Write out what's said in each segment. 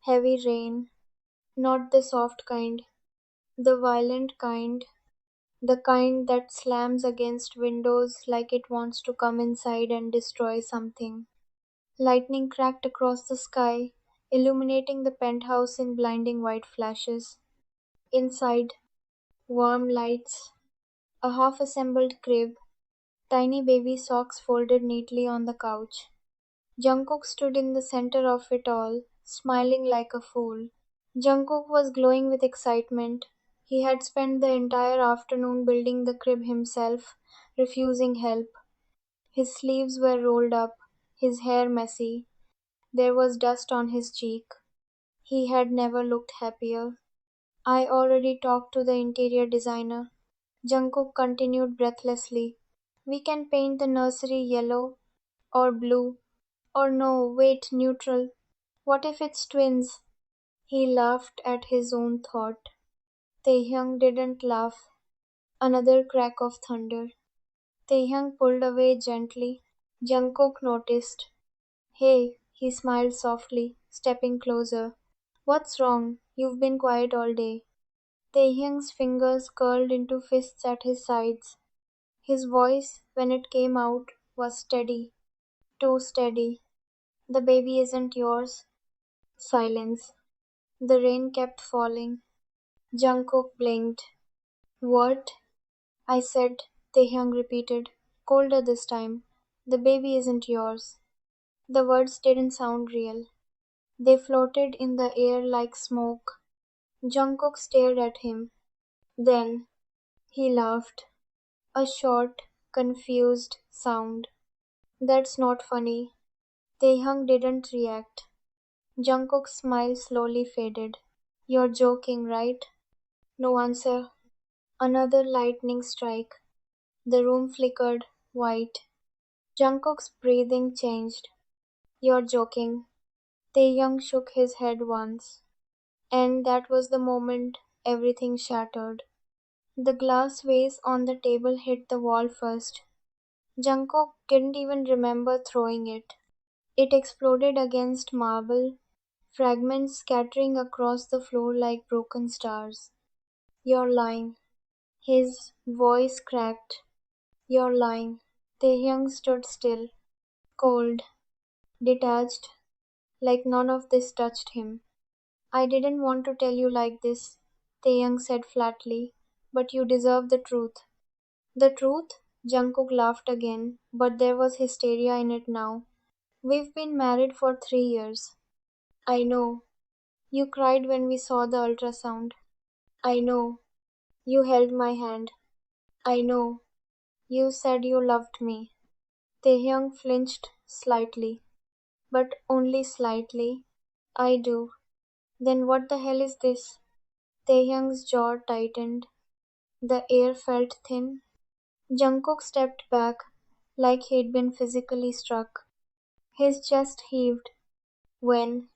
Heavy rain, not the soft kind, the violent kind, the kind that slams against windows like it wants to come inside and destroy something. Lightning cracked across the sky, illuminating the penthouse in blinding white flashes. Inside, warm lights, a half assembled crib, tiny baby socks folded neatly on the couch. Jungkook stood in the center of it all, smiling like a fool. Jungkook was glowing with excitement. He had spent the entire afternoon building the crib himself, refusing help. His sleeves were rolled up, his hair messy. There was dust on his cheek. He had never looked happier. I already talked to the interior designer. Jungkook continued breathlessly. We can paint the nursery yellow or blue. Or no, wait, neutral. What if it's twins? He laughed at his own thought. Taehyung didn't laugh. Another crack of thunder. Taehyung pulled away gently. Jungkook noticed. Hey, he smiled softly, stepping closer. What's wrong? You've been quiet all day. Taehyung's fingers curled into fists at his sides. His voice, when it came out, was steady. Too steady. The baby isn't yours. Silence. The rain kept falling. Jungkook blinked. What? I said, Taehyung repeated, colder this time. The baby isn't yours. The words didn't sound real. They floated in the air like smoke. Jungkook stared at him. Then he laughed. A short, confused sound. That's not funny. Taehyung didn't react. Jungkook's smile slowly faded. You're joking, right? No answer. Another lightning strike. The room flickered white. Jungkook's breathing changed. You're joking. Taehyung shook his head once. And that was the moment everything shattered. The glass vase on the table hit the wall first. Jungkook didn't even remember throwing it. It exploded against marble, fragments scattering across the floor like broken stars. You're lying. His voice cracked. You're lying. Taehyung stood still, cold, detached, like none of this touched him. I didn't want to tell you like this, Taehyung said flatly, but you deserve the truth. The truth? Jungkook laughed again, but there was hysteria in it now. We've been married for 3 years. I know. You cried when we saw the ultrasound. I know. You held my hand. I know. You said you loved me. Taehyung flinched slightly, but only slightly. I do. Then what the hell is this? Taehyung's jaw tightened. The air felt thin. Jungkook stepped back, like he'd been physically struck. His chest heaved. When?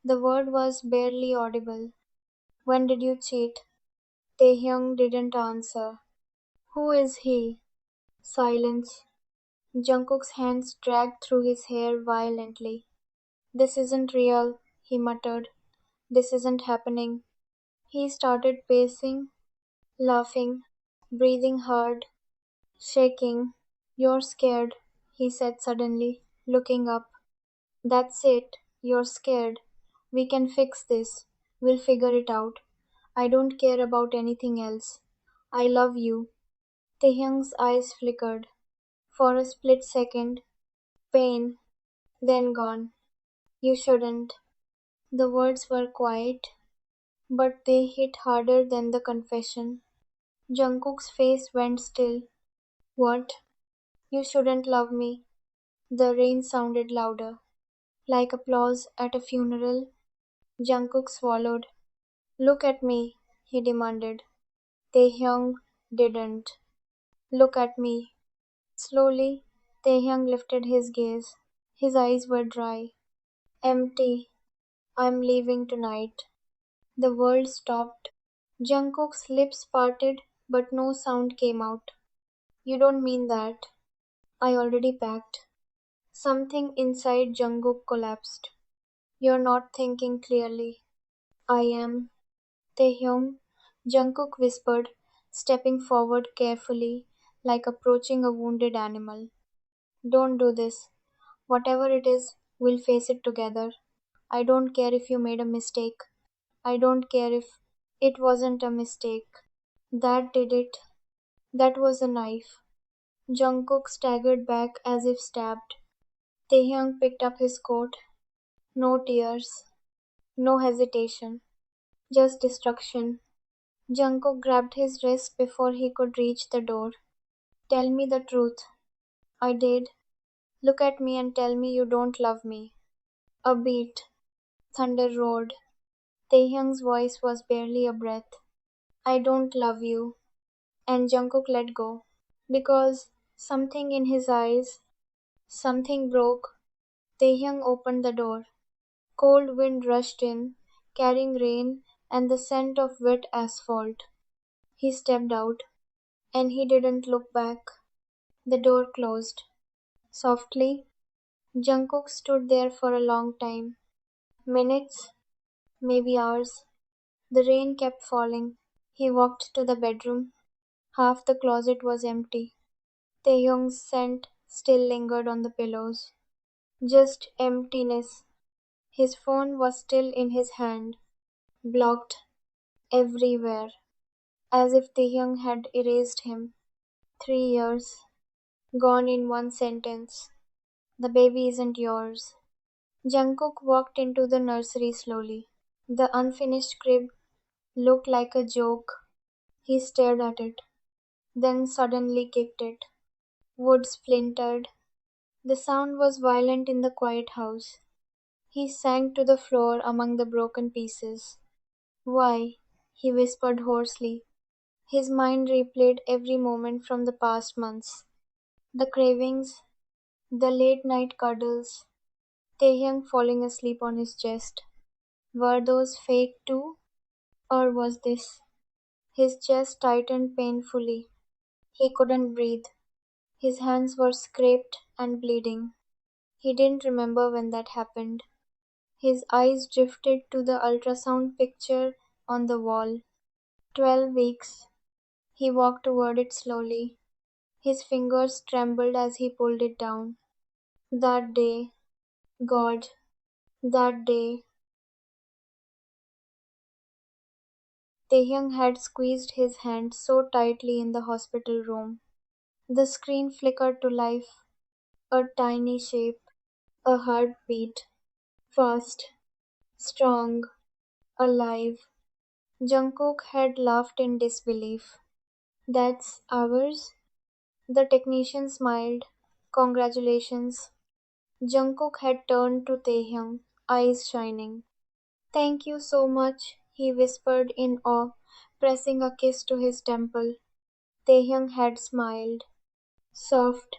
The word was barely audible. When did you cheat? Taehyung didn't answer. Who is he? Silence. Jungkook's hands dragged through his hair violently. This isn't real, he muttered. This isn't happening. He started pacing, laughing, breathing hard, shaking. You're scared, he said suddenly, looking up. That's it. You're scared. We can fix this. We'll figure it out. I don't care about anything else. I love you. Taehyung's eyes flickered. For a split second, pain, then gone. You shouldn't. The words were quiet, but they hit harder than the confession. Jungkook's face went still. What? You shouldn't love me. The rain sounded louder, like applause at a funeral. Jungkook swallowed. Look at me, he demanded. Taehyung didn't. Look at me. Slowly, Taehyung lifted his gaze. His eyes were dry, empty. I'm leaving tonight. The world stopped. Jungkook's lips parted, but no sound came out. You don't mean that. I already packed. Something inside Jungkook collapsed. You're not thinking clearly. I am. Taehyung, Jungkook whispered, stepping forward carefully, like approaching a wounded animal. Don't do this. Whatever it is, we'll face it together. I don't care if you made a mistake. I don't care if it wasn't a mistake. That did it. That was a knife. Jungkook staggered back as if stabbed. Taehyung picked up his coat. No tears, no hesitation, just destruction. Jungkook grabbed his wrist before he could reach the door. Tell me the truth. I did. Look at me and tell me you don't love me. A beat. Thunder roared. Taehyung's voice was barely a breath. I don't love you. And Jungkook let go. Because something in his eyes, something broke. Taehyung opened the door. Cold wind rushed in, carrying rain and the scent of wet asphalt. He stepped out, and he didn't look back. The door closed. Softly, Jungkook stood there for a long time. Minutes, maybe hours. The rain kept falling. He walked to the bedroom. Half the closet was empty. Taehyung's scent still lingered on the pillows. Just emptiness. His phone was still in his hand, blocked everywhere, as if Taehyung had erased him. 3 years, gone in one sentence. The baby isn't yours. Jungkook walked into the nursery slowly. The unfinished crib looked like a joke. He stared at it, then suddenly kicked it. Wood splintered. The sound was violent in the quiet house. He sank to the floor among the broken pieces. Why? He whispered hoarsely. His mind replayed every moment from the past months. The cravings, the late night cuddles, Taehyung falling asleep on his chest. Were those fake too? Or was this? His chest tightened painfully. He couldn't breathe. His hands were scraped and bleeding. He didn't remember when that happened. His eyes drifted to the ultrasound picture on the wall. 12 weeks. He walked toward it slowly. His fingers trembled as he pulled it down. That day, God, that day, Taehyung had squeezed his hand so tightly in the hospital room. The screen flickered to life, a tiny shape, a heartbeat, fast, strong, alive. Jungkook had laughed in disbelief. That's ours? The technician smiled. Congratulations. Jungkook had turned to Taehyung, eyes shining. Thank you so much, he whispered in awe, pressing a kiss to his temple. Taehyung had smiled. Soft,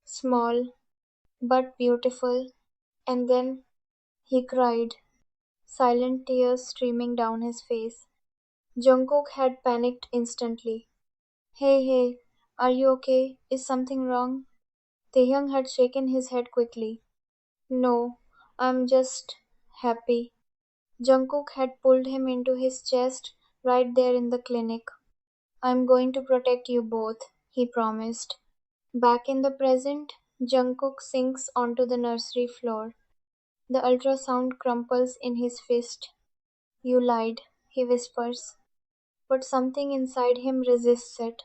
small, but beautiful. And then he cried, silent tears streaming down his face. Jungkook had panicked instantly. Hey, hey, are you okay? Is something wrong? Taehyung had shaken his head quickly. No, I'm just happy. Jungkook had pulled him into his chest right there in the clinic. I'm going to protect you both, he promised. Back in the present, Jungkook sinks onto the nursery floor. The ultrasound crumples in his fist. You lied, he whispers. But something inside him resists it.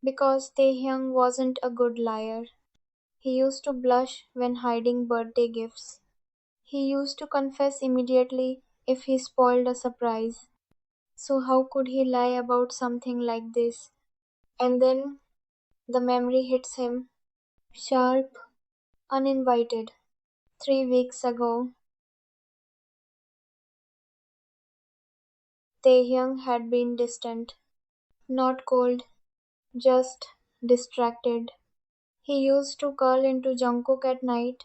Because Taehyung wasn't a good liar. He used to blush when hiding birthday gifts. He used to confess immediately if he spoiled a surprise. So how could he lie about something like this? And then the memory hits him, sharp, uninvited. 3 weeks ago, Taehyung had been distant, not cold, just distracted. He used to curl into Jungkook at night,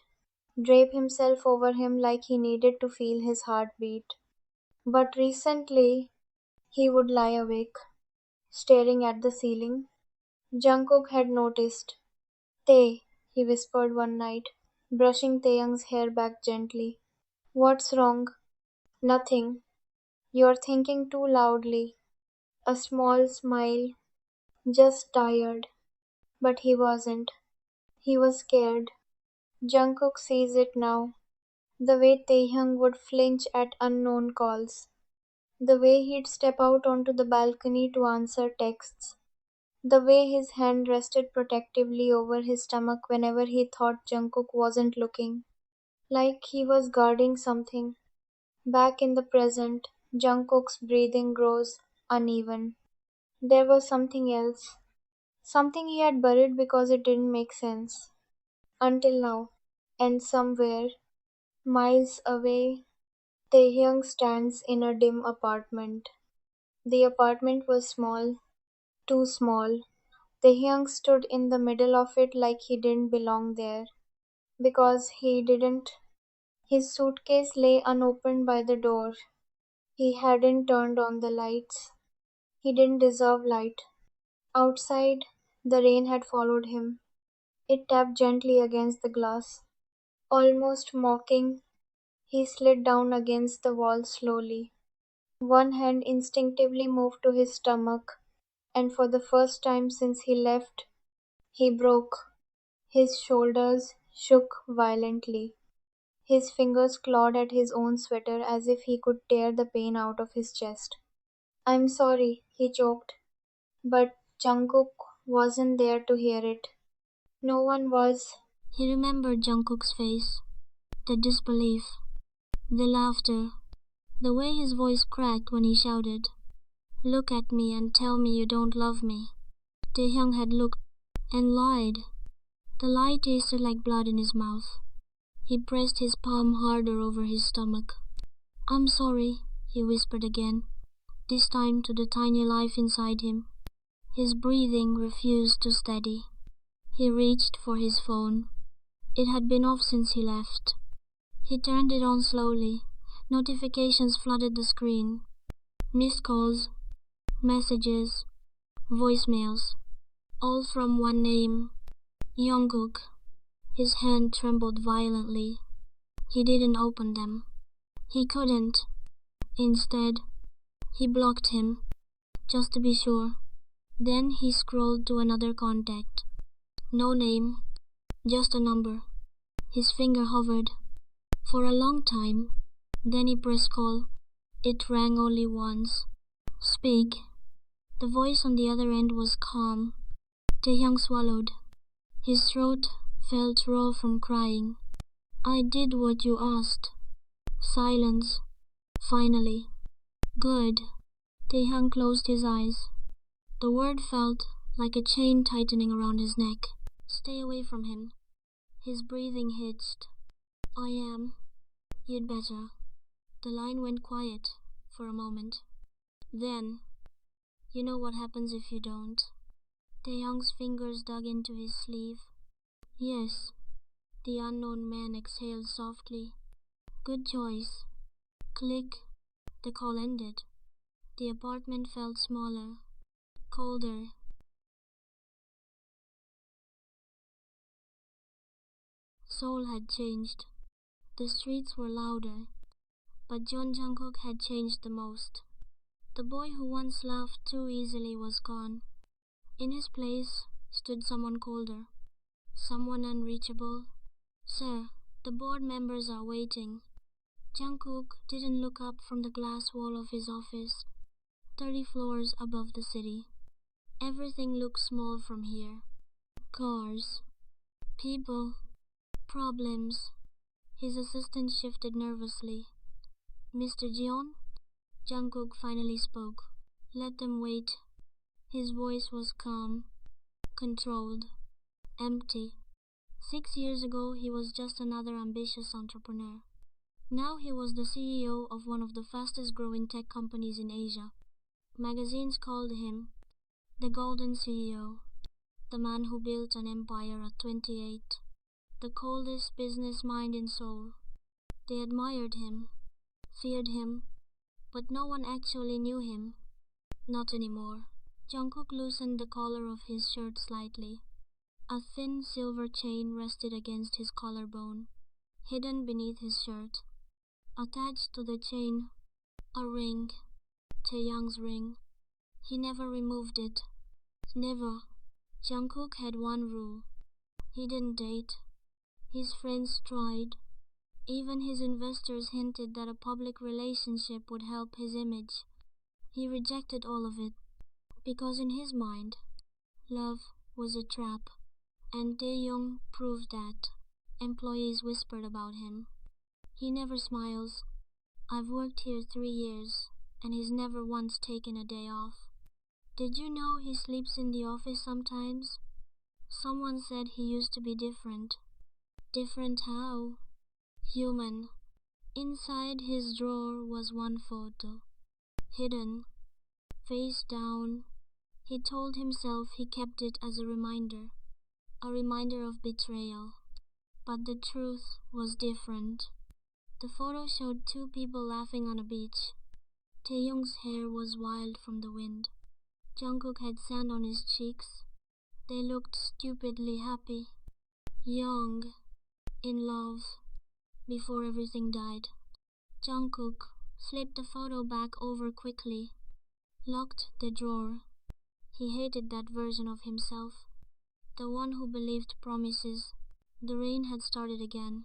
drape himself over him like he needed to feel his heartbeat. But recently, he would lie awake, staring at the ceiling. Jungkook had noticed. Tae, he whispered one night, brushing Taehyung's hair back gently. What's wrong? Nothing. You're thinking too loudly. A small smile. Just tired. But he wasn't. He was scared. Jungkook sees it now. The way Taehyung would flinch at unknown calls. The way he'd step out onto the balcony to answer texts. The way his hand rested protectively over his stomach whenever he thought Jungkook wasn't looking. Like he was guarding something. Back in the present, Jungkook's breathing grows uneven. There was something else. Something he had buried because it didn't make sense. Until now. And somewhere, miles away, Taehyung stands in a dim apartment. The apartment was small, too small. Taehyung stood in the middle of it like he didn't belong there. Because he didn't. His suitcase lay unopened by the door. He hadn't turned on the lights. He didn't deserve light. Outside, the rain had followed him. It tapped gently against the glass. Almost mocking, he slid down against the wall slowly. One hand instinctively moved to his stomach, and for the first time since he left, he broke. His shoulders shook violently. His fingers clawed at his own sweater as if he could tear the pain out of his chest. I'm sorry, he choked. But Jungkook wasn't there to hear it. No one was. He remembered Jungkook's face, the disbelief, the laughter, the way his voice cracked when he shouted, "Look at me and tell me you don't love me." Taehyung had looked and lied. The lie tasted like blood in his mouth. He pressed his palm harder over his stomach. "I'm sorry," he whispered again, this time to the tiny life inside him. His breathing refused to steady. He reached for his phone. It had been off since he left. He turned it on slowly. Notifications flooded the screen. Missed calls, messages, voicemails, all from one name, Jungkook. His hand trembled violently. He didn't open them. He couldn't. Instead, he blocked him, just to be sure. Then he scrolled to another contact. No name, just a number. His finger hovered for a long time. Then he pressed call. It rang only once. "Speak." The voice on the other end was calm. Taehyung swallowed. His throat felt raw from crying. "I did what you asked." Silence. Finally. "Good." Taehyung closed his eyes. The word felt like a chain tightening around his neck. "Stay away from him." His breathing hitched. "I am." "You'd better." The line went quiet for a moment. Then, "You know what happens if you don't." Taehyung's fingers dug into his sleeve. "Yes." The unknown man exhaled softly. "Good choice." Click. The call ended. The apartment felt smaller, colder. Seoul had changed. The streets were louder, but John Jungkook had changed the most. The boy who once laughed too easily was gone. In his place stood someone colder, someone unreachable. "Sir, the board members are waiting." Jungkook didn't look up from the glass wall of his office, 30 floors above the city. Everything looked small from here. Cars, people, problems. His assistant shifted nervously. "Mr. Jeon?" Jungkook finally spoke. "Let them wait." His voice was calm, controlled, empty. 6 years ago, he was just another ambitious entrepreneur. Now he was the CEO of one of the fastest growing tech companies in Asia. Magazines called him the Golden CEO, the man who built an empire at 28, the coldest business mind in Seoul. They admired him, feared him, but no one actually knew him. Not anymore. Jungkook loosened the collar of his shirt slightly. A thin silver chain rested against his collarbone, hidden beneath his shirt. Attached to the chain, a ring, Taehyung's ring. He never removed it. Never. Jungkook had one rule. He didn't date. His friends tried. Even his investors hinted that a public relationship would help his image. He rejected all of it, because in his mind, love was a trap, and Taehyung proved that. Employees whispered about him. He never smiles. I've worked here 3 years, and he's never once taken a day off. Did you know he sleeps in the office sometimes? Someone said he used to be different. Different how? Human. Inside his drawer was one photo. Hidden. Face down. He told himself he kept it as a reminder. A reminder of betrayal. But the truth was different. The photo showed two people laughing on a beach. Taehyung's hair was wild from the wind. Jungkook had sand on his cheeks. They looked stupidly happy. Young. In love. Before everything died. Jungkook flipped the photo back over quickly. Locked the drawer. He hated that version of himself. The one who believed promises. The rain had started again.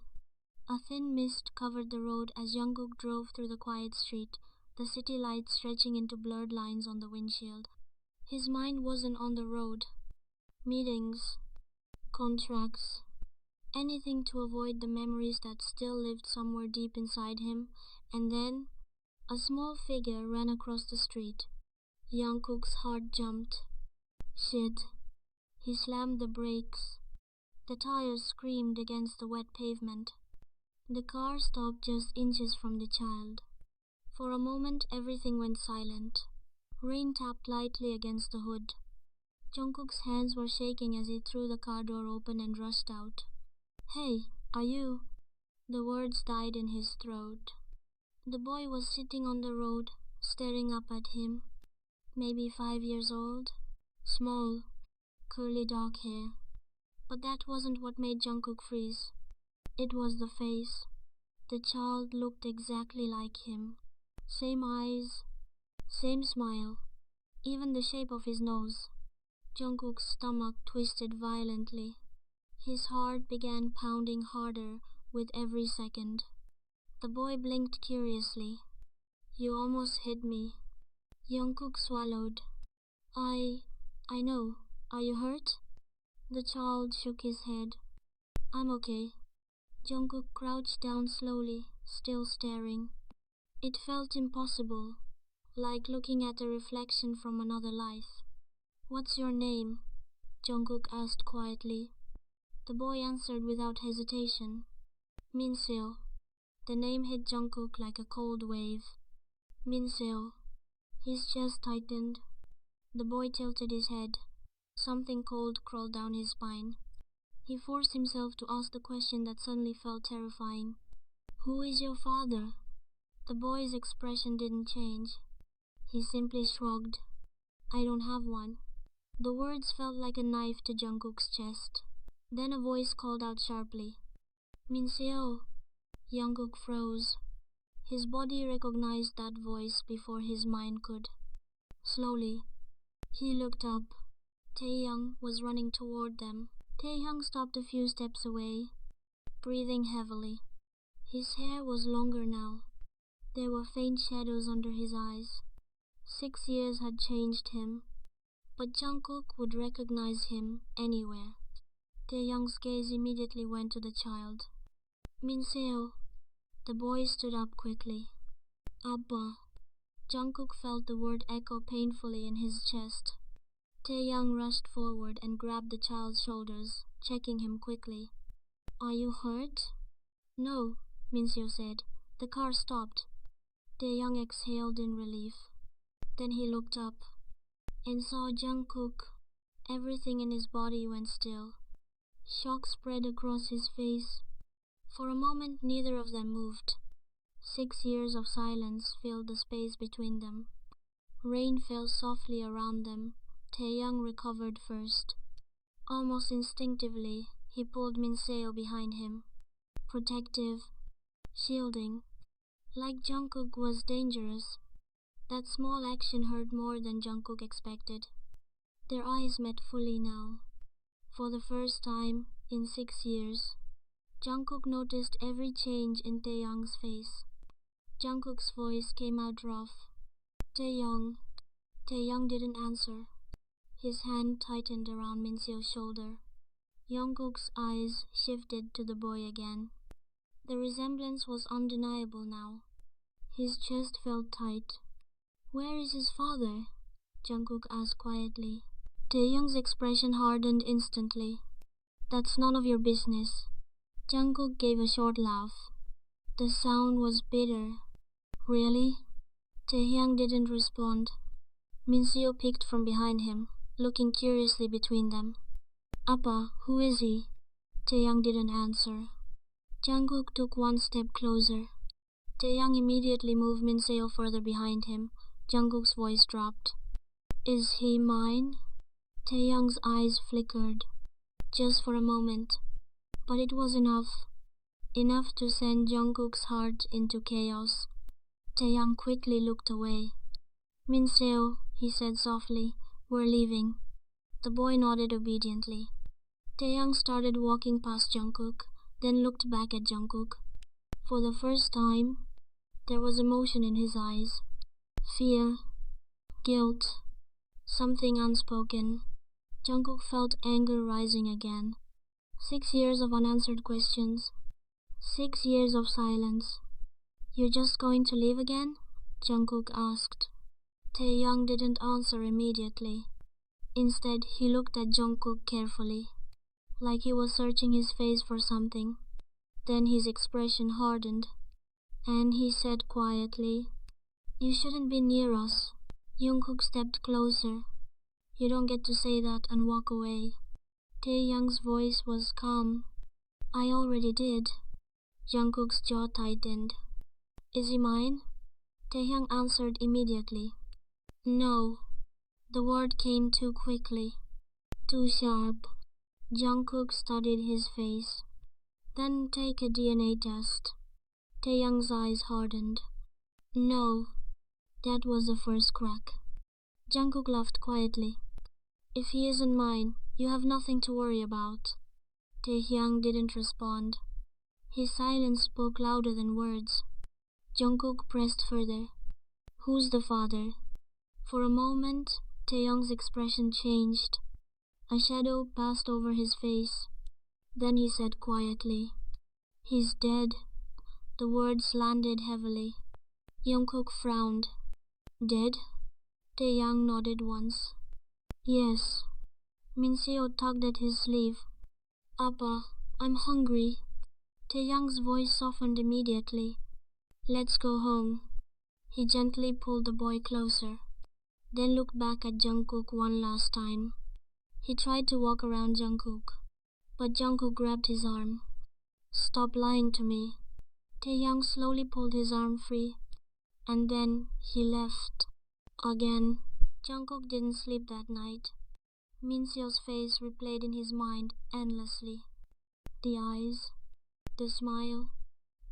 A thin mist covered the road as Jungkook drove through the quiet street, the city lights stretching into blurred lines on the windshield. His mind wasn't on the road. Meetings, contracts, anything to avoid the memories that still lived somewhere deep inside him. And then, a small figure ran across the street. Jungkook's heart jumped. Shit. He slammed the brakes. The tires screamed against the wet pavement. The car stopped just inches from the child. For a moment everything went silent. Rain tapped lightly against the hood. Jungkook's hands were shaking as he threw the car door open and rushed out. Hey, are you? The words died in his throat. The boy was sitting on the road, staring up at him. Maybe 5 years old. Small, curly dark hair. But that wasn't what made Jungkook freeze. It was the face. The child looked exactly like him. Same eyes, same smile, even the shape of his nose. Jungkook's stomach twisted violently. His heart began pounding harder with every second. The boy blinked curiously. You almost hit me. Jungkook swallowed. I know. Are you hurt? The child shook his head. I'm okay. Jungkook crouched down slowly, still staring. It felt impossible, like looking at a reflection from another life. What's your name? Jungkook asked quietly. The boy answered without hesitation. Minseo. The name hit Jungkook like a cold wave. Minseo. His chest tightened. The boy tilted his head. Something cold crawled down his spine. He forced himself to ask the question that suddenly felt terrifying. Who is your father? The boy's expression didn't change. He simply shrugged. I don't have one. The words felt like a knife to Jungkook's chest. Then a voice called out sharply. Minseo. Jungkook froze. His body recognized that voice before his mind could. Slowly, he looked up. Taehyung was running toward them. Taehyung stopped a few steps away, breathing heavily. His hair was longer now. There were faint shadows under his eyes. 6 years had changed him, but Jungkook would recognize him anywhere. Taehyung's gaze immediately went to the child. Minseo. The boy stood up quickly. Abba. Jungkook felt the word echo painfully in his chest. Taehyung rushed forward and grabbed the child's shoulders, checking him quickly. Are you hurt? No, Minseo said. The car stopped. Taehyung exhaled in relief. Then he looked up and saw Jungkook. Everything in his body went still. Shock spread across his face. For a moment neither of them moved. 6 years of silence filled the space between them. Rain fell softly around them. Taehyung recovered first. Almost instinctively, he pulled Minseo behind him. Protective, shielding. Like Jungkook was dangerous. That small action hurt more than Jungkook expected. Their eyes met fully now. For the first time in 6 years, Jungkook noticed every change in Taehyung's face. Jungkook's voice came out rough. Taehyung. Taehyung didn't answer. His hand tightened around Minseo's shoulder. Jungkook's eyes shifted to the boy again. The resemblance was undeniable now. His chest felt tight. "Where is his father?" Jungkook asked quietly. Taehyung's expression hardened instantly. "That's none of your business." Jungkook gave a short laugh. The sound was bitter. "Really?" Taehyung didn't respond. Minseo peeked from behind him, looking curiously between them. "Appa, who is he?" Taehyung didn't answer. Jungkook took one step closer. Taehyung immediately moved Minseo further behind him. Jungkook's voice dropped. "Is he mine?" Taehyung's eyes flickered. Just for a moment. But it was enough. Enough to send Jungkook's heart into chaos. Taehyung quickly looked away. "Minseo," he said softly, "we're leaving." The boy nodded obediently. Taehyung started walking past Jungkook, then looked back at Jungkook. For the first time, there was emotion in his eyes. Fear, guilt, something unspoken. Jungkook felt anger rising again. 6 years of unanswered questions. 6 years of silence. "You're just going to leave again?" Jungkook asked. Taehyung didn't answer immediately. Instead, he looked at Jungkook carefully, like he was searching his face for something. Then his expression hardened, and he said quietly, "You shouldn't be near us." Jungkook stepped closer. "You don't get to say that and walk away." Taehyung's voice was calm. "I already did." Jungkook's jaw tightened. "Is he mine?" Taehyung answered immediately. "No." The word came too quickly, too sharp. Jungkook studied his face. "Then take a DNA test." Taehyung's eyes hardened. "No." That was the first crack. Jungkook laughed quietly. "If he isn't mine, you have nothing to worry about." Taehyung didn't respond. His silence spoke louder than words. Jungkook pressed further. "Who's the father?" For a moment, Taehyung's expression changed. A shadow passed over his face. Then he said quietly, "He's dead." The words landed heavily. Jungkook frowned. "Dead?" Taehyung nodded once. "Yes." Minseo tugged at his sleeve. "Appa, I'm hungry." Taehyung's voice softened immediately. "Let's go home." He gently pulled the boy closer, then looked back at Jungkook one last time. He tried to walk around Jungkook, but Jungkook grabbed his arm. "Stop lying to me." Taehyung slowly pulled his arm free, and then he left. Again, Jungkook didn't sleep that night. Minseo's face replayed in his mind endlessly. The eyes, the smile.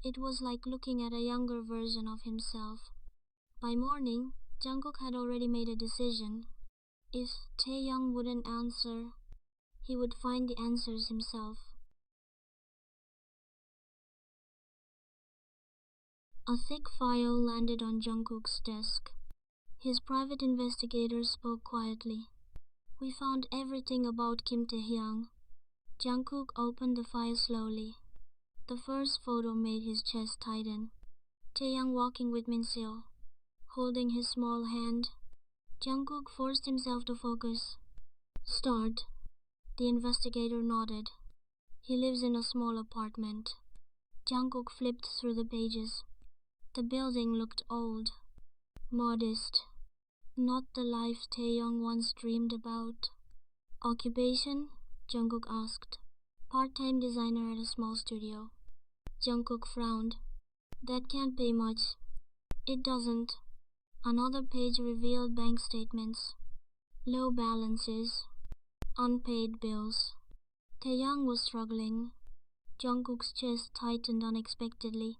It was like looking at a younger version of himself. By morning, Jungkook had already made a decision. If Taehyung wouldn't answer, he would find the answers himself. A thick file landed on Jungkook's desk. His private investigator spoke quietly. "We found everything about Kim Taehyung." Jungkook opened the file slowly. The first photo made his chest tighten. Taehyung walking with Minseo, holding his small hand. Jungkook forced himself to focus. "Start." The investigator nodded. "He lives in a small apartment." Jungkook flipped through the pages. The building looked old, modest, not the life Taehyung once dreamed about. "Occupation?" Jungkook asked. "Part-time designer at a small studio." Jungkook frowned. "That can't pay much." "It doesn't." Another page revealed bank statements. Low balances. Unpaid bills. Taehyung was struggling. Jungkook's chest tightened unexpectedly.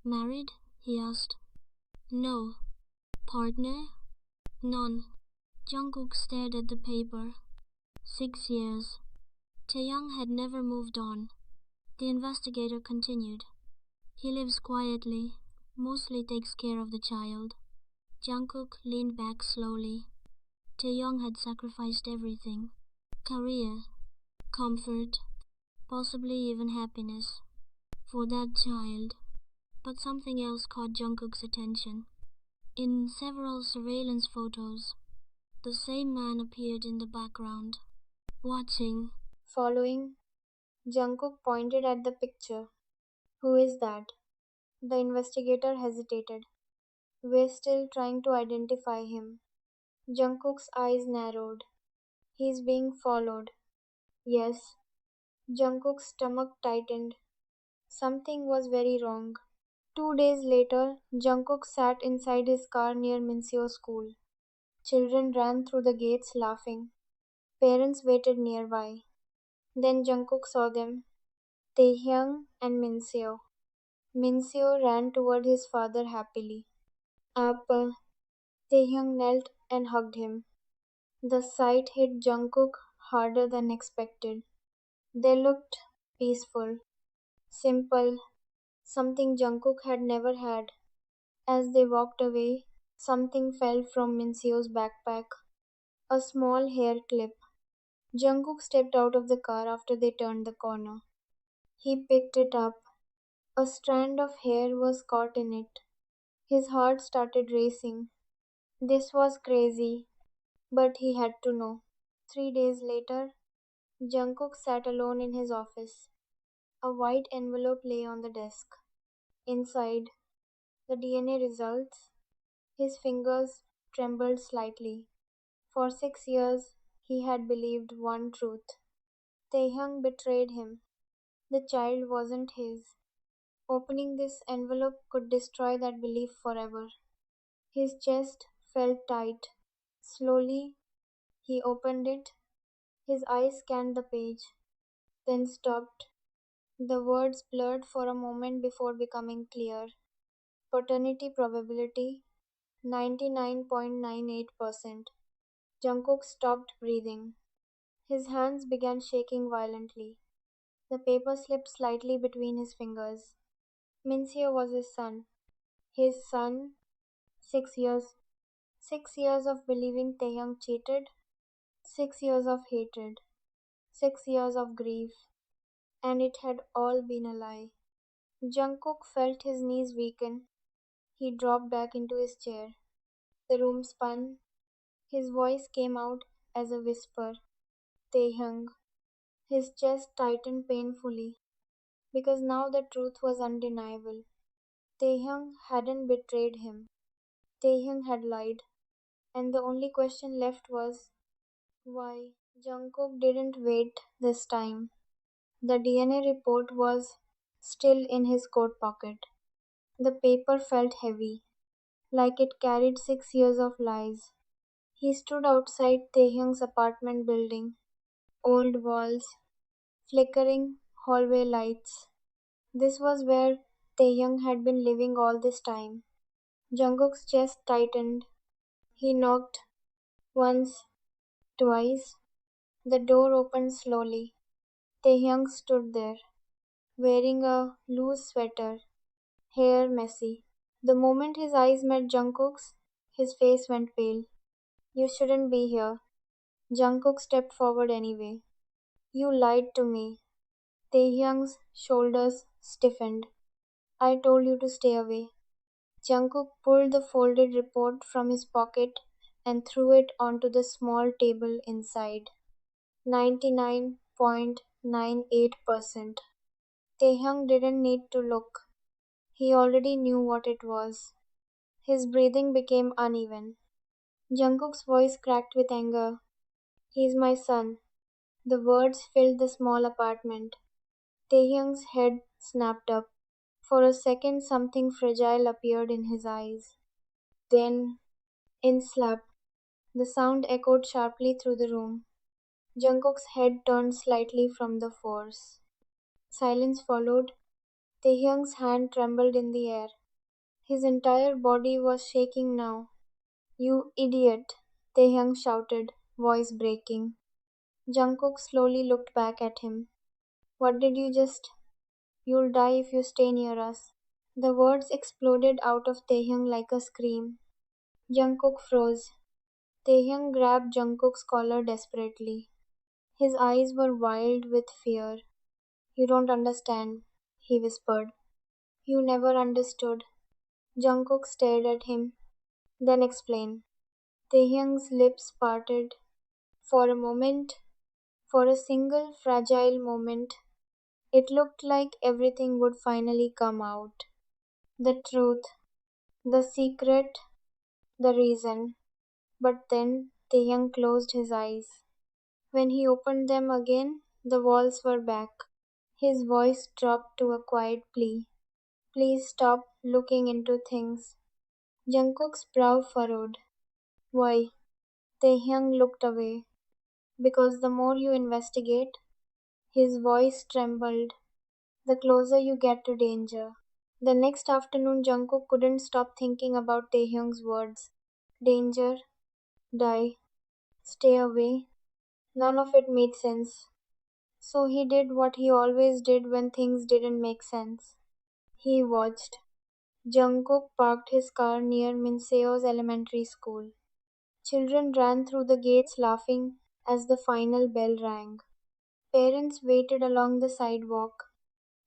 "Married?" he asked. No. Partner? None. Jungkook stared at the paper. 6 years. Taehyung had never moved on. The investigator continued. He lives quietly, mostly takes care of the child. Jungkook leaned back slowly. Taehyung had sacrificed everything. Career, comfort, possibly even happiness, for that child. But something else caught Jungkook's attention. In several surveillance photos, the same man appeared in the background, watching. Following, Jungkook pointed at the picture. Who is that? The investigator hesitated. We're still trying to identify him. Jungkook's eyes narrowed. He's being followed. Yes. Jungkook's stomach tightened. Something was very wrong. 2 days later, Jungkook sat inside his car near Minseo school. Children ran through the gates laughing. Parents waited nearby. Then Jungkook saw them, Taehyung and Minseo. Minseo ran toward his father happily. Appa, Taehyung knelt and hugged him. The sight hit Jungkook harder than expected. They looked peaceful, simple, something Jungkook had never had. As they walked away, something fell from Minseo's backpack, a small hair clip. Jungkook stepped out of the car after they turned the corner. He picked it up. A strand of hair was caught in it. His heart started racing. This was crazy, but he had to know. 3 days later, Jungkook sat alone in his office. A white envelope lay on the desk. Inside, the DNA results. His fingers trembled slightly. For 6 years, he had believed one truth. Taehyung betrayed him. The child wasn't his. Opening this envelope could destroy that belief forever. His chest felt tight. Slowly, he opened it. His eyes scanned the page, then stopped. The words blurred for a moment before becoming clear. Paternity probability 99.98%. Jungkook stopped breathing. His hands began shaking violently. The paper slipped slightly between his fingers. Minseo was his son. His son, 6 years. 6 years of believing Taehyung cheated. 6 years of hatred. 6 years of grief. And it had all been a lie. Jungkook felt his knees weaken. He dropped back into his chair. The room spun. His voice came out as a whisper. Taehyung. His chest tightened painfully, because now the truth was undeniable. Taehyung hadn't betrayed him. Taehyung had lied. And the only question left was, why? Jungkook didn't wait this time. The DNA report was still in his coat pocket. The paper felt heavy, like it carried 6 years of lies. He stood outside Taehyung's apartment building. Old walls, flickering hallway lights. This was where Taehyung had been living all this time. Jungkook's chest tightened. He knocked once, twice. The door opened slowly. Taehyung stood there, wearing a loose sweater, hair messy. The moment his eyes met Jungkook's, his face went pale. You shouldn't be here. Jungkook stepped forward anyway. You lied to me. Taehyung's shoulders stiffened. I told you to stay away. Jungkook pulled the folded report from his pocket and threw it onto the small table inside. 99.98%. Taehyung didn't need to look. He already knew what it was. His breathing became uneven. Jungkook's voice cracked with anger. He's my son. The words filled the small apartment. Taehyung's head snapped up. For a second, something fragile appeared in his eyes. Then, in slap, the sound echoed sharply through the room. Jungkook's head turned slightly from the force. Silence followed. Taehyung's hand trembled in the air. His entire body was shaking now. You idiot! Taehyung shouted, voice breaking. Jungkook slowly looked back at him. What did you just? You'll die if you stay near us. The words exploded out of Taehyung like a scream. Jungkook froze. Taehyung grabbed Jungkook's collar desperately. His eyes were wild with fear. You don't understand, he whispered. You never understood. Jungkook stared at him, then explained. Taehyung's lips parted. For a moment, for a single fragile moment, it looked like everything would finally come out. The truth, the secret, the reason. But then Taehyung closed his eyes. When he opened them again, the walls were back. His voice dropped to a quiet plea. Please stop looking into things. Jungkook's brow furrowed. Why? Taehyung looked away. Because the more you investigate, his voice trembled, the closer you get to danger. The next afternoon, Jungkook couldn't stop thinking about Taehyung's words. Danger, die, stay away. None of it made sense. So he did what he always did when things didn't make sense. He watched. Jungkook parked his car near Minseo's elementary school. Children ran through the gates laughing as the final bell rang. Parents waited along the sidewalk.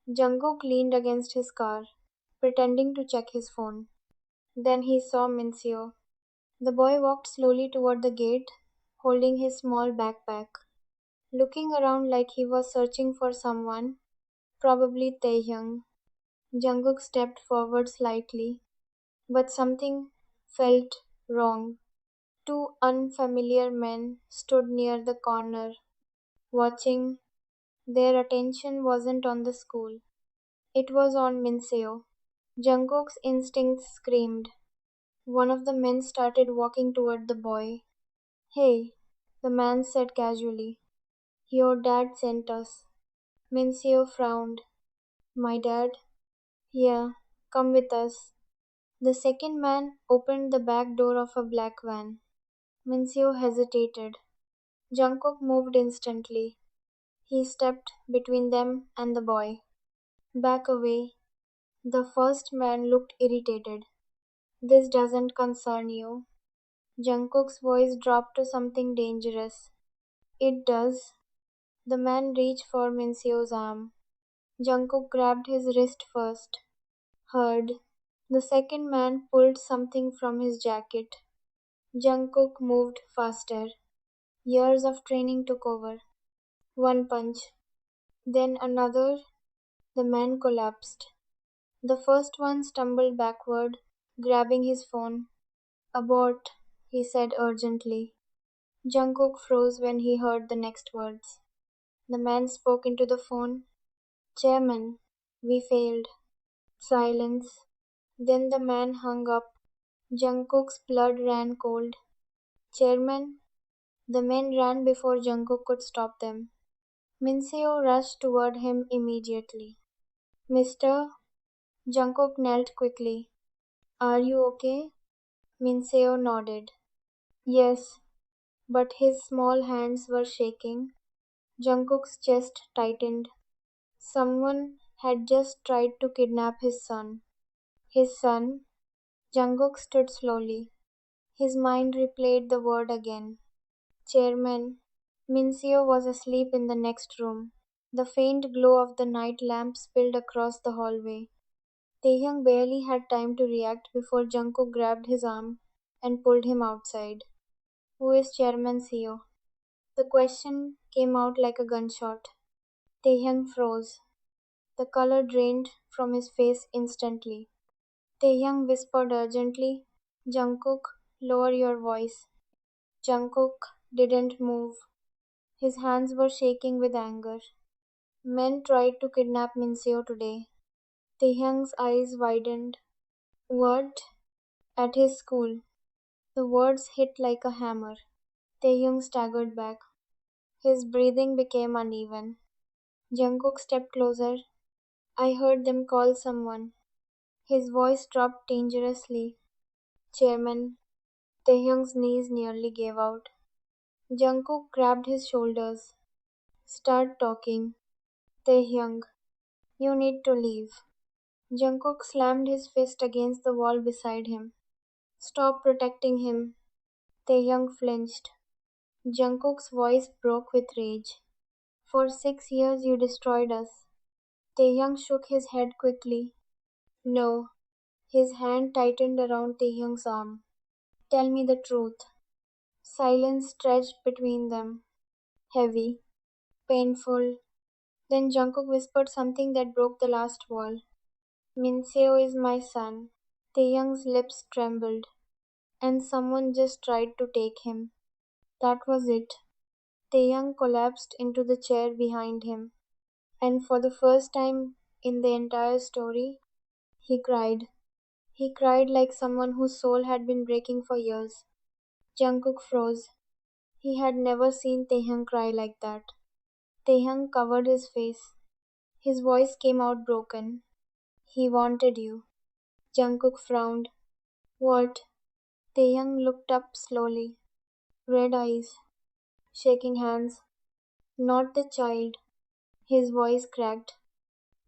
Jungkook leaned against his car, pretending to check his phone. Then he saw Minseo. The boy walked slowly toward the gate, holding his small backpack, looking around like he was searching for someone, probably Taehyung. Jungkook stepped forward slightly, but something felt wrong. Two unfamiliar men stood near the corner, watching. Their attention wasn't on the school. It was on Minseo. Jungkook's instincts screamed. One of the men started walking toward the boy. Hey, the man said casually. Your dad sent us. Minseo frowned. My dad? Yeah, come with us. The second man opened the back door of a black van. Minseo hesitated. Jungkook moved instantly. He stepped between them and the boy. Back away. The first man looked irritated. This doesn't concern you. Jungkook's voice dropped to something dangerous. It does. The man reached for Minseo's arm. Jungkook grabbed his wrist first. Heard. The second man pulled something from his jacket. Jungkook moved faster. Years of training took over. One punch. Then another. The man collapsed. The first one stumbled backward, grabbing his phone. Abort, he said urgently. Jungkook froze when he heard the next words. The man spoke into the phone. Chairman, we failed. Silence. Then the man hung up. Jungkook's blood ran cold. Chairman, the men ran before Jungkook could stop them. Minseo rushed toward him immediately. Mister, Jungkook knelt quickly. Are you okay? Minseo nodded. Yes, but his small hands were shaking. Jungkook's chest tightened. Someone had just tried to kidnap his son. His son? Jungkook stood slowly. His mind replayed the word again. Chairman. Minseo was asleep in the next room. The faint glow of the night lamp spilled across the hallway. Taehyung barely had time to react before Jungkook grabbed his arm and pulled him outside. Who is Chairman Seo? The question came out like a gunshot. Taehyung froze. The color drained from his face instantly. Taehyung whispered urgently, Jungkook, lower your voice. Jungkook didn't move. His hands were shaking with anger. Men tried to kidnap Minseo today. Taehyung's eyes widened. What? At his school. The words hit like a hammer. Taehyung staggered back. His breathing became uneven. Jungkook stepped closer. I heard them call someone. His voice dropped dangerously. Chairman, Taehyung's knees nearly gave out. Jungkook grabbed his shoulders. Start talking. Taehyung, you need to leave. Jungkook slammed his fist against the wall beside him. Stop protecting him. Taehyung flinched. Jungkook's voice broke with rage. For 6 years you destroyed us. Taehyung shook his head quickly. No. His hand tightened around Taehyung's arm. Tell me the truth. Silence stretched between them. Heavy. Painful. Then Jungkook whispered something that broke the last wall. Minseo is my son. Taehyung's lips trembled. And someone just tried to take him. That was it. Taehyung collapsed into the chair behind him. And for the first time in the entire story, he cried. He cried like someone whose soul had been breaking for years. Jungkook froze. He had never seen Taehyung cry like that. Taehyung covered his face. His voice came out broken. He wanted you. Jungkook frowned. What? Taehyung looked up slowly. Red eyes. Shaking hands. Not the child. His voice cracked.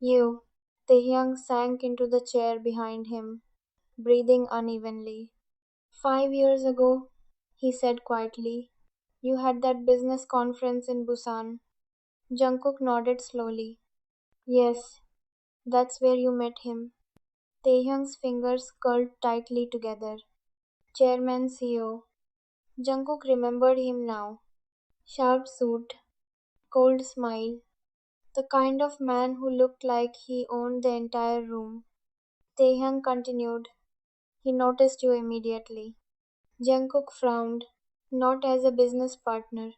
You. Taehyung sank into the chair behind him, breathing unevenly. 5 years ago, he said quietly, you had that business conference in Busan. Jungkook nodded slowly. Yes, that's where you met him. Taehyung's fingers curled tightly together. Chairman CEO. Jungkook remembered him now. Sharp suit, cold smile, the kind of man who looked like he owned the entire room. Taehyung continued. He noticed you immediately. Jungkook frowned. Not as a business partner.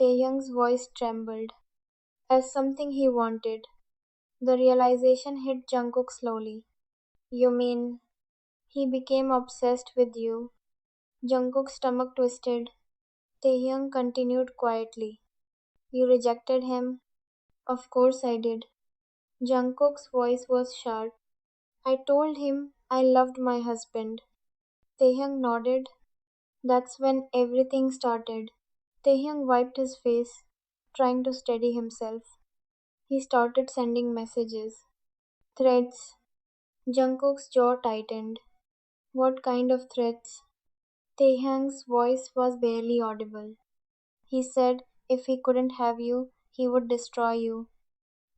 Taehyung's voice trembled. As something he wanted. The realization hit Jungkook slowly. You mean he became obsessed with you? Jungkook's stomach twisted. Taehyung continued quietly. You rejected him? Of course I did. Jungkook's voice was sharp. I told him I loved my husband. Taehyung nodded. That's when everything started. Taehyung wiped his face, trying to steady himself. He started sending messages. Threats. Jungkook's jaw tightened. What kind of threats? Taehyung's voice was barely audible. He said if he couldn't have you, he would destroy you.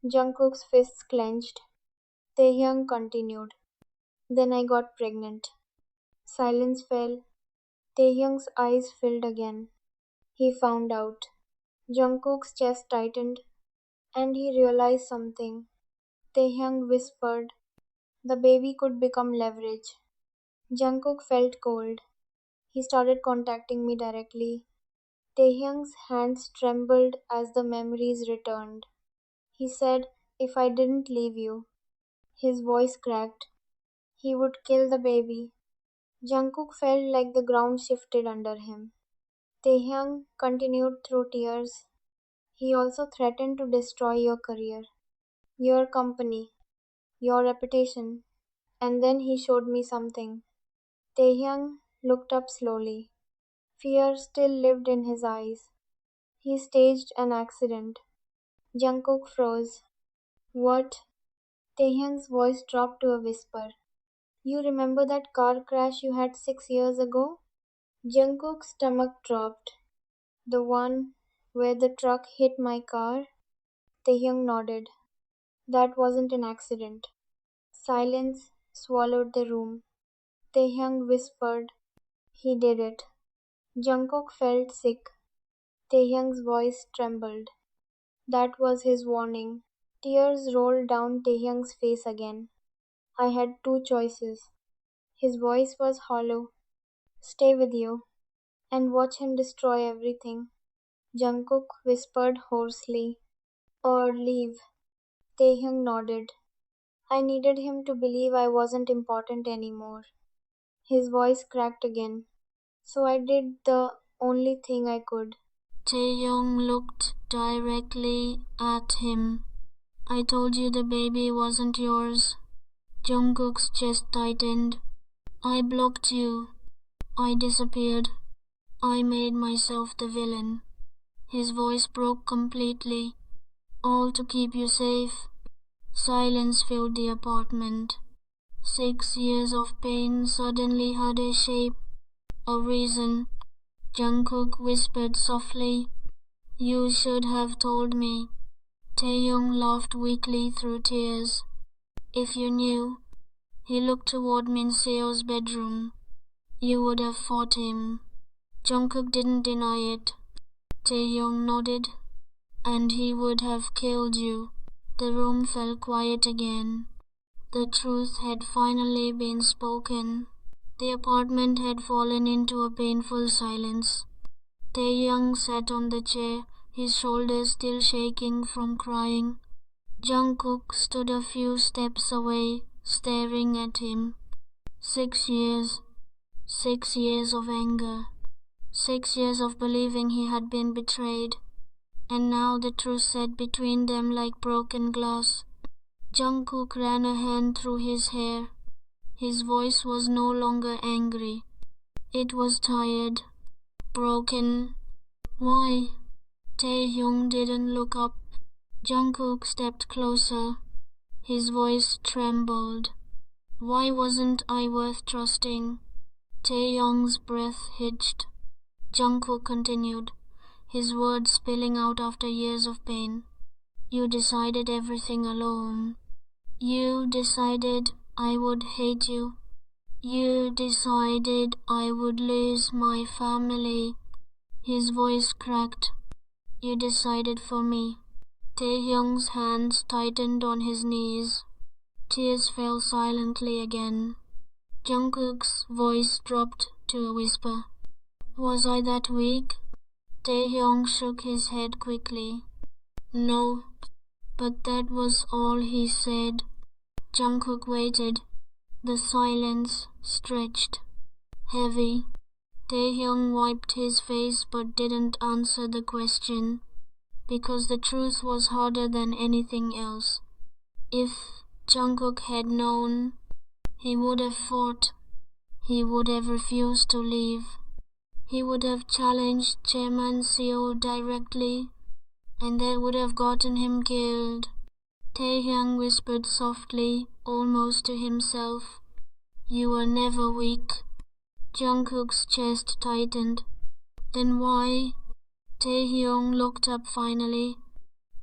Jungkook's fists clenched. Taehyung continued. Then I got pregnant. Silence fell. Taehyung's eyes filled again. He found out. Jungkook's chest tightened, and he realized something. Taehyung whispered, the baby could become leverage. Jungkook felt cold. He started contacting me directly. Taehyung's hands trembled as the memories returned. He said, if I didn't leave you, his voice cracked, he would kill the baby. Jungkook felt like the ground shifted under him. Taehyung continued through tears. He also threatened to destroy your career, your company, your reputation. And then he showed me something. Taehyung looked up slowly. Fear still lived in his eyes. He staged an accident. Jungkook froze. What? Taehyung's voice dropped to a whisper. You remember that car crash you had 6 years ago? Jungkook's stomach dropped. The one where the truck hit my car? Taehyung nodded. That wasn't an accident. Silence swallowed the room. Taehyung whispered, he did it. Jungkook felt sick. Taehyung's voice trembled. That was his warning. Tears rolled down Taehyung's face again. I had two choices. His voice was hollow. Stay with you and watch him destroy everything. Jungkook whispered hoarsely. Or leave. Taehyung nodded. I needed him to believe I wasn't important anymore. His voice cracked again. So I did the only thing I could. Taehyung looked directly at him. I told you the baby wasn't yours. Jungkook's chest tightened. I blocked you. I disappeared. I made myself the villain. His voice broke completely. All to keep you safe. Silence filled the apartment. 6 years of pain suddenly had a shape, a reason. Jungkook whispered softly. You should have told me. Taehyung laughed weakly through tears. If you knew, he looked toward Min Seo's bedroom. You would have fought him. Jungkook didn't deny it. Taehyung nodded. And he would have killed you. The room fell quiet again. The truth had finally been spoken. The apartment had fallen into a painful silence. Taehyung sat on the chair, his shoulders still shaking from crying. Jungkook stood a few steps away, staring at him. 6 years. 6 years of anger. 6 years of believing he had been betrayed. And now the truth sat between them like broken glass. Jungkook ran a hand through his hair. His voice was no longer angry. It was tired, broken. Why? Taehyung didn't look up. Jungkook stepped closer. His voice trembled. Why wasn't I worth trusting? Taehyung's breath hitched. Jungkook continued, his words spilling out after years of pain. You decided everything alone. You decided I would hate you. You decided I would lose my family. His voice cracked. You decided for me. Taehyung's hands tightened on his knees. Tears fell silently again. Jungkook's voice dropped to a whisper. Was I that weak? Taehyung shook his head quickly. No, but that was all he said. Jungkook waited. The silence stretched. Heavy. Taehyung wiped his face but didn't answer the question, because the truth was harder than anything else. If Jungkook had known, he would have fought. He would have refused to leave. He would have challenged Chairman Seo directly, and that would have gotten him killed. Taehyung whispered softly, almost to himself. You were never weak. Jungkook's chest tightened. Then why? Taehyung looked up finally.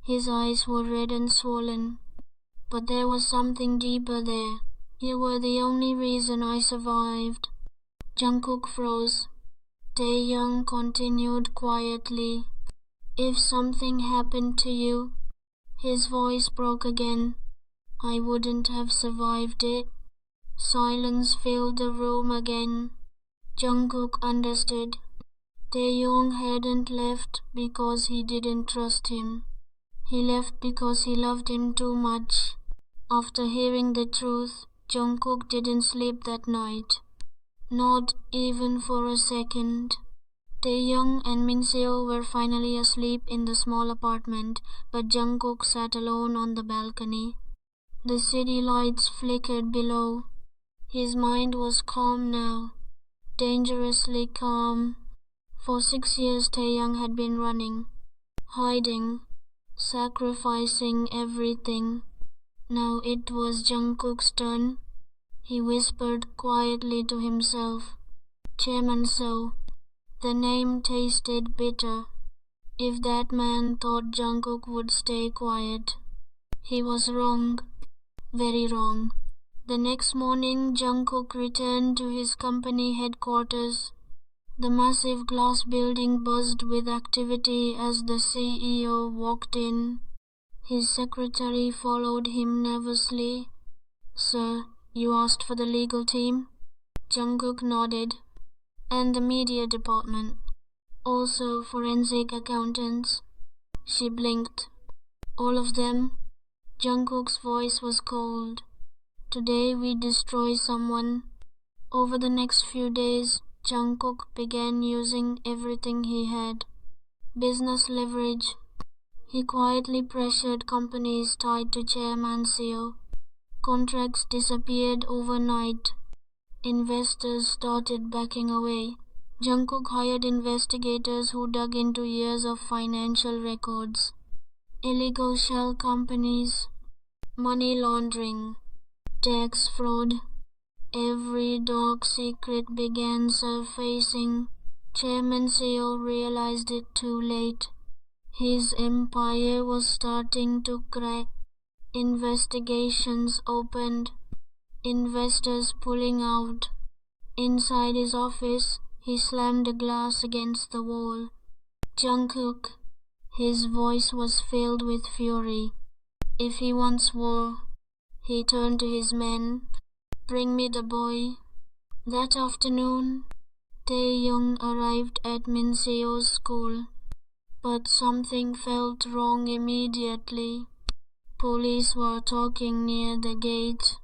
His eyes were red and swollen. But there was something deeper there. You were the only reason I survived. Jungkook froze. Taehyung continued quietly. If something happened to you, his voice broke again, I wouldn't have survived it. Silence filled the room again. Jungkook understood. Taehyung hadn't left because he didn't trust him. He left because he loved him too much. After hearing the truth, Jungkook didn't sleep that night. Not even for a second. Taehyung and Minseo were finally asleep in the small apartment, but Jungkook sat alone on the balcony. The city lights flickered below. His mind was calm now, dangerously calm. For 6 years Taehyung had been running, hiding, sacrificing everything. Now it was Jungkook's turn. He whispered quietly to himself, Chairman So. The name tasted bitter. If that man thought Jungkook would stay quiet, he was wrong, very wrong. The next morning, Jungkook returned to his company headquarters. The massive glass building buzzed with activity as the CEO walked in. His secretary followed him nervously. Sir, you asked for the legal team? Jungkook nodded. And the media department. Also forensic accountants. She blinked. All of them? Jungkook's voice was cold. Today we destroy someone. Over the next few days, Jungkook began using everything he had. Business leverage. He quietly pressured companies tied to Chairman Seo. Contracts disappeared overnight. Investors started backing away. Jungkook hired investigators who dug into years of financial records, illegal shell companies, money laundering, tax fraud. Every dark secret began surfacing. Chairman Seo realized it too late. His empire was starting to crack. Investigations opened, investors pulling out. Inside his office, he slammed a glass against the wall. Jungkook, his voice was filled with fury. If he wants war, he turned to his men. Bring me the boy. That afternoon, Taehyung arrived at Min Seo's school, but something felt wrong immediately. Police were talking near the gate.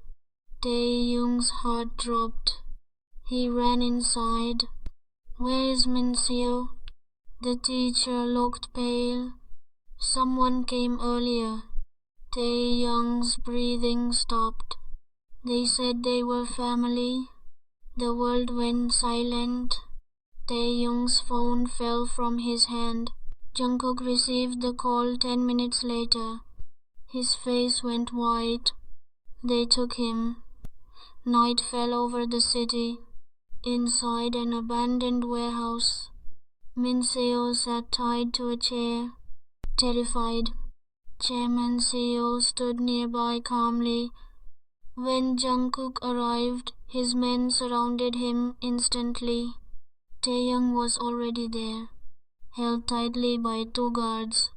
Taehyung's heart dropped. He ran inside. Where is Min Seo? The teacher looked pale. Someone came earlier. Taehyung's breathing stopped. They said they were family. The world went silent. Taehyung's phone fell from his hand. Jungkook received the call 10 minutes later. His face went white. They took him. Night fell over the city. Inside an abandoned warehouse, Min Seo sat tied to a chair, terrified. Chairman Seo stood nearby calmly. When Jungkook arrived, his men surrounded him instantly. Taehyung was already there, held tightly by two guards.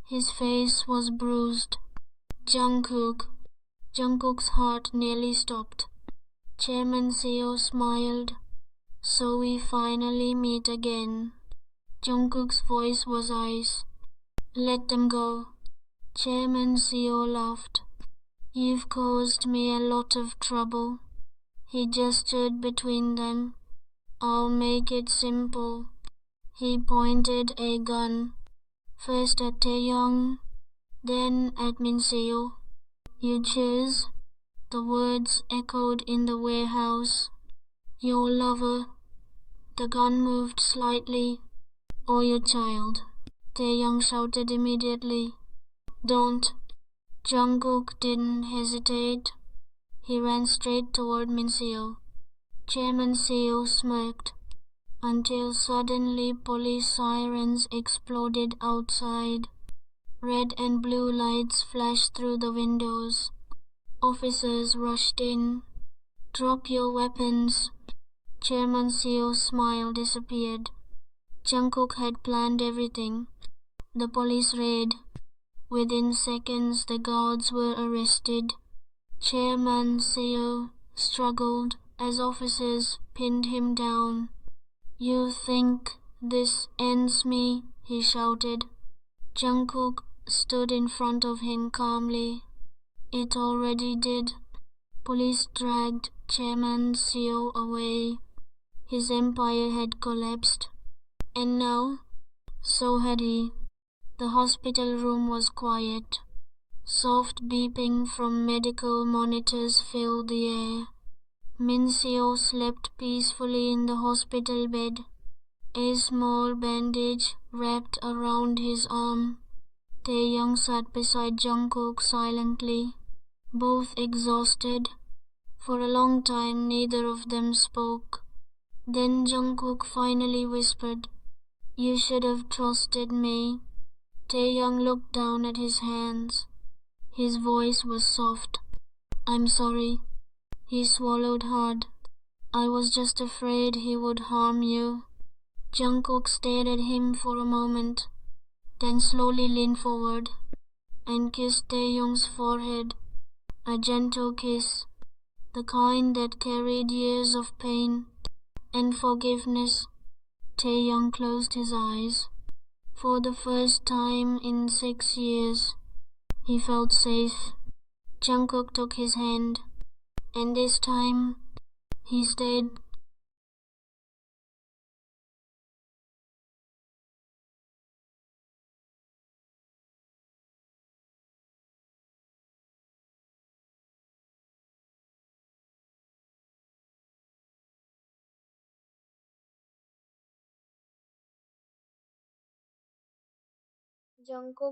His face was bruised. Jungkook. Jungkook's heart nearly stopped. Chairman Seo smiled. So we finally meet again. Jungkook's voice was ice. Let them go. Chairman Seo laughed. You've caused me a lot of trouble. He gestured between them. I'll make it simple. He pointed a gun, first at Taehyung, then at Min Seo. You choose. The words echoed in the warehouse. Your lover. The gun moved slightly. Or your child. Taehyung shouted immediately. Don't. Jungkook didn't hesitate. He ran straight toward Min Seo. Chairman Seo smirked, until suddenly police sirens exploded outside. Red and blue lights flashed through the windows. Officers rushed in. Drop your weapons. Chairman Seo's smile disappeared. Jungkook had planned everything. The police raid. Within seconds, the guards were arrested. Chairman Seo struggled as officers pinned him down. You think this ends me? He shouted. Jungkook stood in front of him calmly. It already did. Police dragged Chairman Seo away. His empire had collapsed. And now, so had he. The hospital room was quiet. Soft beeping from medical monitors filled the air. Min Seo slept peacefully in the hospital bed, a small bandage wrapped around his arm. Taehyung sat beside Jungkook silently, both exhausted. For a long time, neither of them spoke. Then Jungkook finally whispered, You should have trusted me. Taehyung looked down at his hands. His voice was soft. I'm sorry. He swallowed hard. I was just afraid he would harm you. Jungkook stared at him for a moment, then slowly leaned forward and kissed Taehyung's forehead. A gentle kiss, the kind that carried years of pain and forgiveness. Taehyung closed his eyes. For the first time in 6 years, he felt safe. Jungkook took his hand, and this time he stayed Jungkook